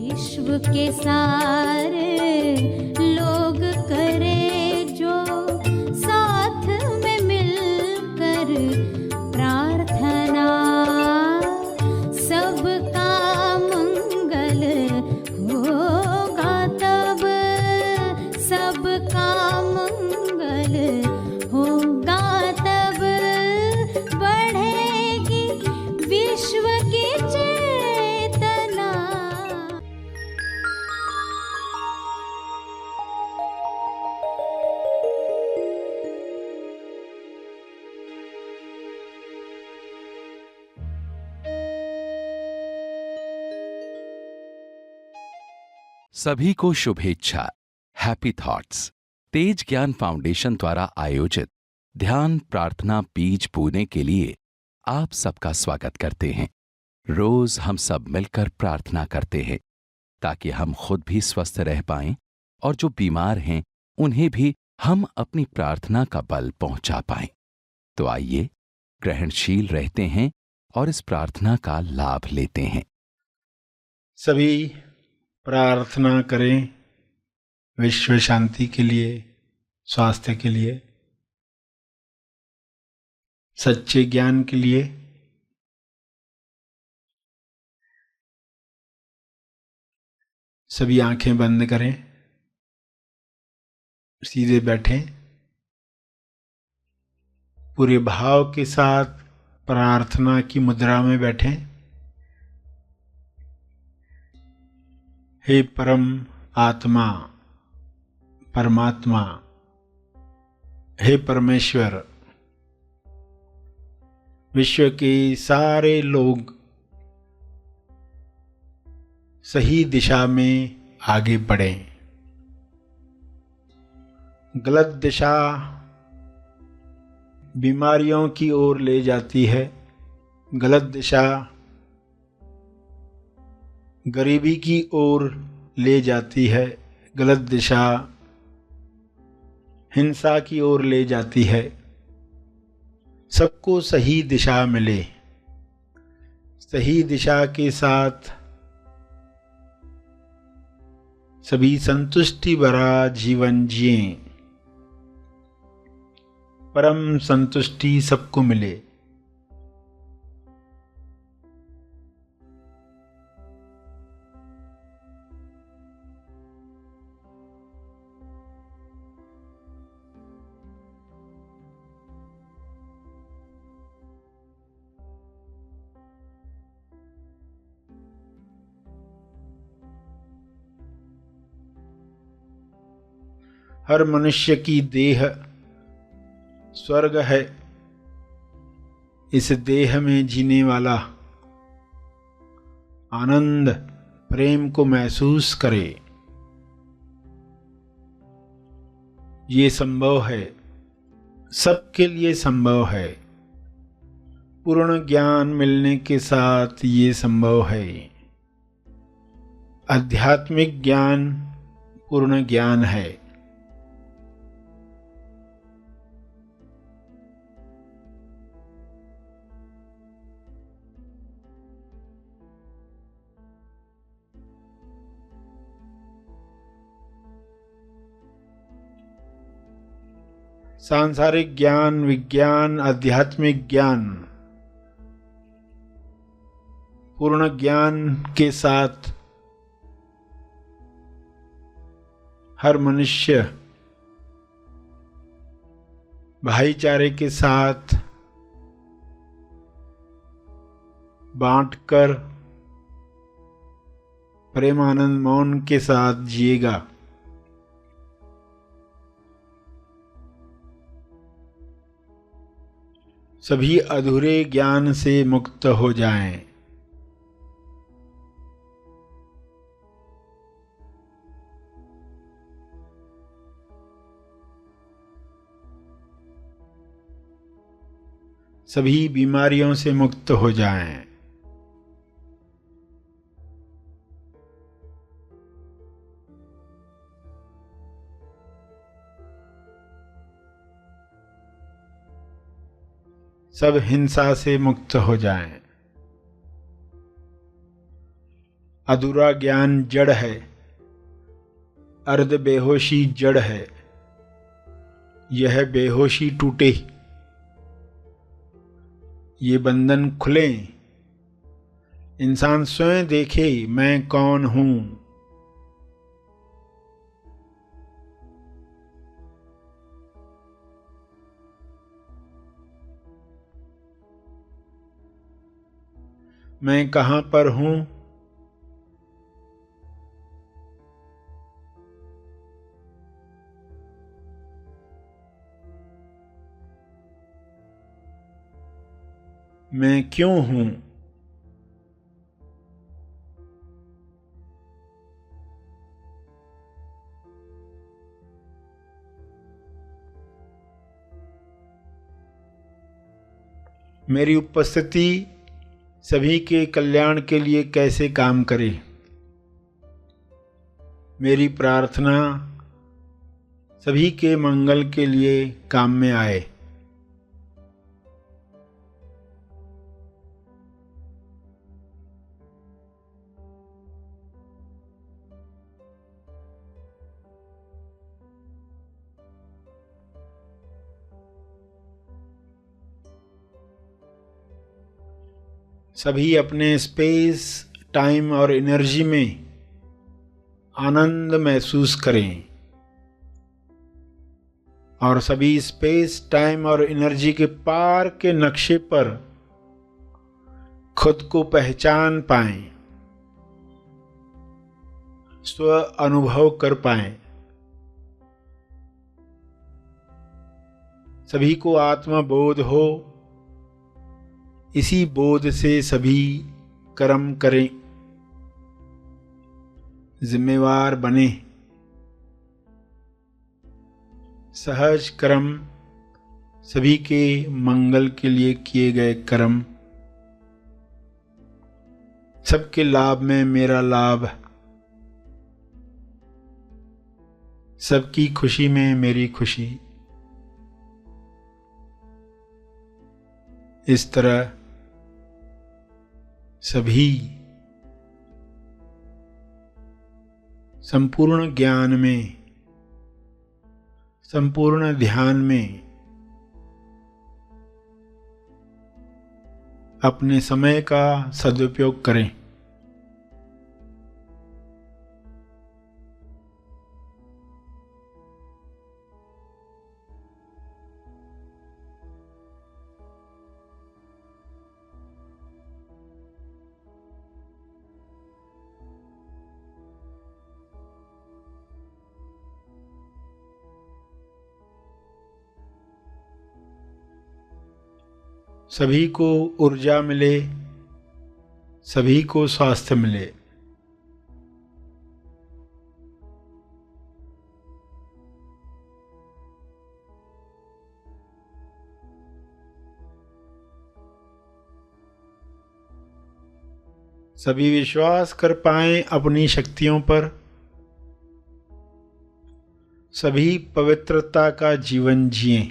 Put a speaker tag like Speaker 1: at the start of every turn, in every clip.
Speaker 1: विश्व के सारे लोग करे जो साथ में मिलकर प्रार्थना, सबका मंगल होगा तब, सबका मंगल होगा तब, बढ़ेगी विश्व की चेतना।
Speaker 2: सभी को शुभेच्छा। हैप्पी थॉट्स तेज ज्ञान फाउंडेशन द्वारा आयोजित ध्यान प्रार्थना बीज बोने के लिए आप सबका स्वागत करते हैं। रोज हम सब मिलकर प्रार्थना करते हैं ताकि हम खुद भी स्वस्थ रह पाएं और जो बीमार हैं उन्हें भी हम अपनी प्रार्थना का बल पहुंचा पाएं। तो आइए ग्रहणशील रहते हैं और इस प्रार्थना का लाभ लेते हैं।
Speaker 3: सभी प्रार्थना करें विश्व शांति के लिए, स्वास्थ्य के लिए, सच्चे ज्ञान के लिए। सभी आंखें बंद करें, सीधे बैठें, पूरे भाव के साथ प्रार्थना की मुद्रा में बैठें। हे परम आत्मा, परमात्मा, हे परमेश्वर, विश्व के सारे लोग सही दिशा में आगे बढ़ें। गलत दिशा बीमारियों की ओर ले जाती है, गलत दिशा गरीबी की ओर ले जाती है, गलत दिशा हिंसा की ओर ले जाती है। सबको सही दिशा मिले, सही दिशा के साथ सभी संतुष्टि भरा जीवन जिएं, परम संतुष्टि सबको मिले। हर मनुष्य की देह स्वर्ग है। इस देह में जीने वाला आनंद प्रेम को महसूस करे। ये संभव है, सबके लिए संभव है। पूर्ण ज्ञान मिलने के साथ ये संभव है। आध्यात्मिक ज्ञान पूर्ण ज्ञान है। सांसारिक ज्ञान, विज्ञान, आध्यात्मिक ज्ञान पूर्ण ज्ञान के साथ हर मनुष्य भाईचारे के साथ बांटकर प्रेमानंद मौन के साथ जिएगा। सभी अधूरे ज्ञान से मुक्त हो जाएं। सभी बीमारियों से मुक्त हो जाएं। सब हिंसा से मुक्त हो जाएं। अधूरा ज्ञान जड़ है, अर्ध बेहोशी जड़ है, यह बेहोशी टूटे, ये बंधन खुले, इंसान स्वयं देखे मैं कौन हूं। मैं कहां पर हूं? मैं क्यों हूं? मेरी उपस्थिति सभी के कल्याण के लिए कैसे काम करे? मेरी प्रार्थना सभी के मंगल के लिए काम में आए। सभी अपने स्पेस, टाइम और एनर्जी में आनंद महसूस करें और सभी स्पेस, टाइम और एनर्जी के पार के नक्शे पर खुद को पहचान पाएं, स्व अनुभव कर पाएं। सभी को आत्मा बोध हो, इसी बोध से सभी कर्म करें, जिम्मेवार बने। सहज कर्म सभी के मंगल के लिए किए गए कर्म, सबके लाभ में मेरा लाभ, सबकी खुशी में मेरी खुशी। इस तरह सभी संपूर्ण ज्ञान में, संपूर्ण ध्यान में अपने समय का सदुपयोग करें। सभी को ऊर्जा मिले, सभी को स्वास्थ्य मिले। सभी विश्वास कर पाएं अपनी शक्तियों पर, सभी पवित्रता का जीवन जिएं।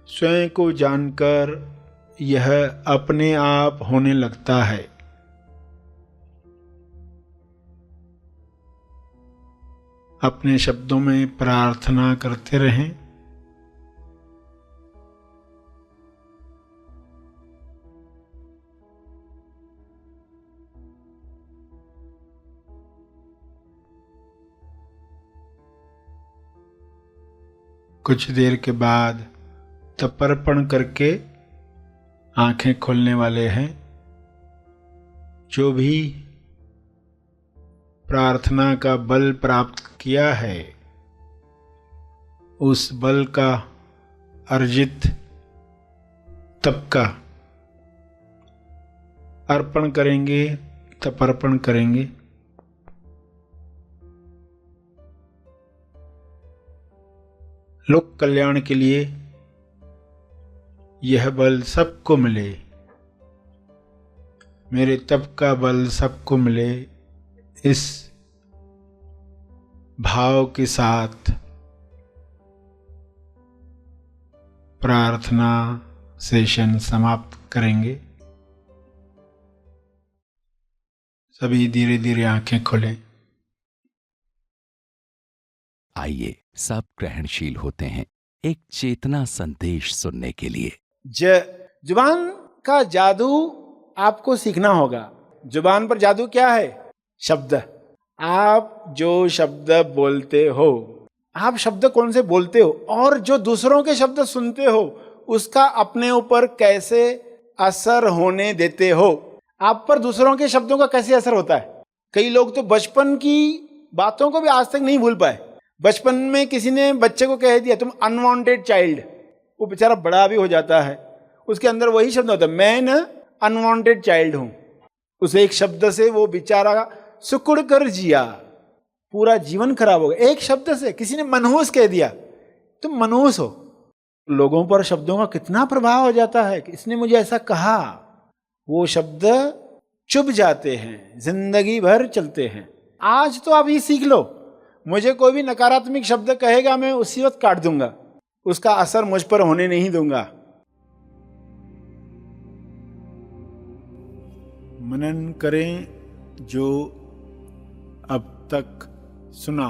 Speaker 3: स्वयं को जानकर यह अपने आप होने लगता है। अपने शब्दों में प्रार्थना करते रहें। कुछ देर के बाद तर्पण करके आंखें खोलने वाले हैं। जो भी प्रार्थना का बल प्राप्त किया है, उस बल का अर्जित तप का अर्पण करेंगे, तर्पण करेंगे। लोक कल्याण के लिए यह बल सबको मिले, मेरे तप का बल सबको मिले, इस भाव के साथ प्रार्थना सेशन समाप्त करेंगे। सभी धीरे धीरे आंखें खोलें।
Speaker 2: आइए सब ग्रहणशील होते हैं एक चेतना संदेश सुनने के लिए।
Speaker 3: जुबान का जादू आपको सीखना होगा। जुबान पर जादू क्या है? शब्द। आप जो शब्द बोलते हो, आप शब्द कौन से बोलते हो और जो दूसरों के शब्द सुनते हो उसका अपने ऊपर कैसे असर होने देते हो। आप पर दूसरों के शब्दों का कैसे असर होता है। कई लोग तो बचपन की बातों को भी आज तक नहीं भूल पाए। बचपन में किसी ने बच्चे को कह दिया तुम अनवांटेड चाइल्ड, वो बेचारा बड़ा भी हो जाता है, उसके अंदर वही शब्द होता है, मैं न अनवांटेड चाइल्ड हूं। उस एक शब्द से वो बेचारा सुकुड़ कर जिया, पूरा जीवन खराब हो गया। एक शब्द से किसी ने मनहूस कह दिया तुम मनहूस हो। लोगों पर शब्दों का कितना प्रभाव हो जाता है कि इसने मुझे ऐसा कहा, वो शब्द चुभ जाते हैं, जिंदगी भर चलते हैं। आज तो आप ये सीख लो, मुझे कोई भी नकारात्मक शब्द कहेगा मैं उसी वक्त काट दूंगा, उसका असर मुझ पर होने नहीं दूंगा। मनन करें जो अब तक सुना।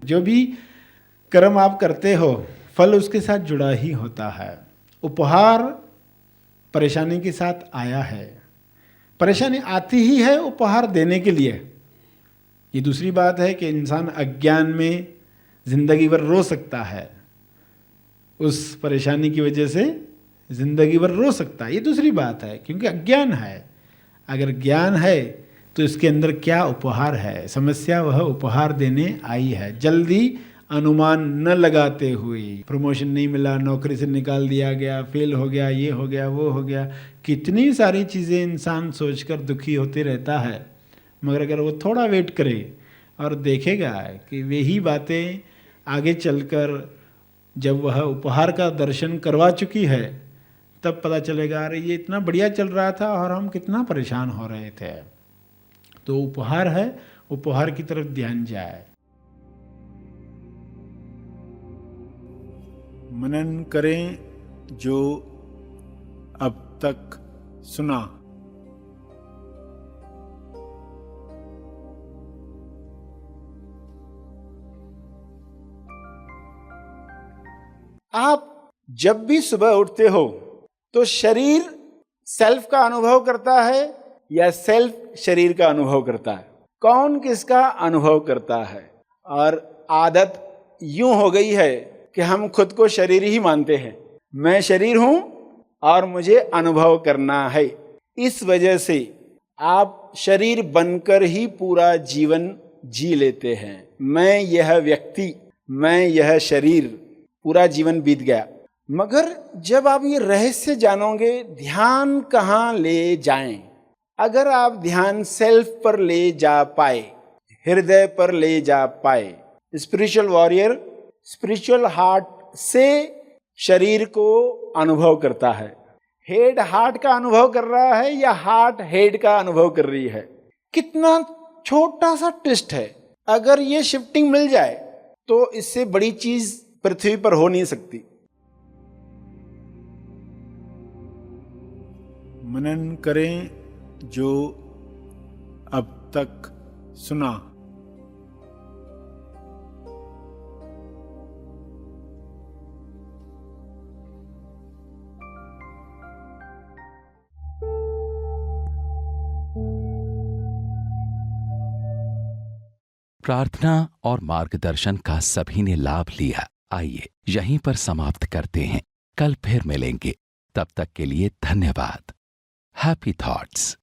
Speaker 3: जो भी कर्म आप करते हो फल उसके साथ जुड़ा ही होता है। उपहार परेशानी के साथ आया है, परेशानी आती ही है उपहार देने के लिए। ये दूसरी बात है कि इंसान अज्ञान में जिंदगी भर रो सकता है, उस परेशानी की वजह से जिंदगी भर रो सकता है, ये दूसरी बात है, क्योंकि अज्ञान है। अगर ज्ञान है तो इसके अंदर क्या उपहार है। समस्या वह उपहार देने आई है। जल्दी अनुमान न लगाते हुए, प्रमोशन नहीं मिला, नौकरी से निकाल दिया गया, फेल हो गया, ये हो गया, वो हो गया, कितनी सारी चीज़ें इंसान सोचकर दुखी होते रहता है। मगर अगर वो थोड़ा वेट करे और देखेगा कि वही बातें आगे चलकर जब वह उपहार का दर्शन करवा चुकी है तब पता चलेगा अरे ये इतना बढ़िया चल रहा था और हम कितना परेशान हो रहे थे। तो उपहार है, उपहार की तरफ ध्यान जाए। मनन करें जो अब तक सुना। आप जब भी सुबह उठते हो तो शरीर सेल्फ का अनुभव करता है या सेल्फ शरीर का अनुभव करता है? कौन किसका अनुभव करता है? और आदत यूं हो गई है कि हम खुद को शरीर ही मानते हैं। मैं शरीर हूं और मुझे अनुभव करना है। इस वजह से आप शरीर बनकर ही पूरा जीवन जी लेते हैं। मैं यह व्यक्ति, मैं यह शरीर, पूरा जीवन बीत गया। मगर जब आप ये रहस्य जानोगे ध्यान कहाँ ले जाएं, अगर आप ध्यान सेल्फ पर ले जा पाए, हृदय पर ले जा पाए, स्पिरिचुअल वॉरियर स्पिरिचुअल हार्ट से शरीर को अनुभव करता है। हेड हार्ट का अनुभव कर रहा है या हार्ट हेड का अनुभव कर रही है? कितना छोटा सा ट्विस्ट है। अगर ये शिफ्टिंग मिल जाए तो इससे बड़ी चीज पृथ्वी पर हो नहीं सकती। मनन करें जो अब तक सुना।
Speaker 2: प्रार्थना और मार्गदर्शन का सभी ने लाभ लिया। आइए यहीं पर समाप्त करते हैं, कल फिर मिलेंगे। तब तक के लिए धन्यवाद। Happy thoughts.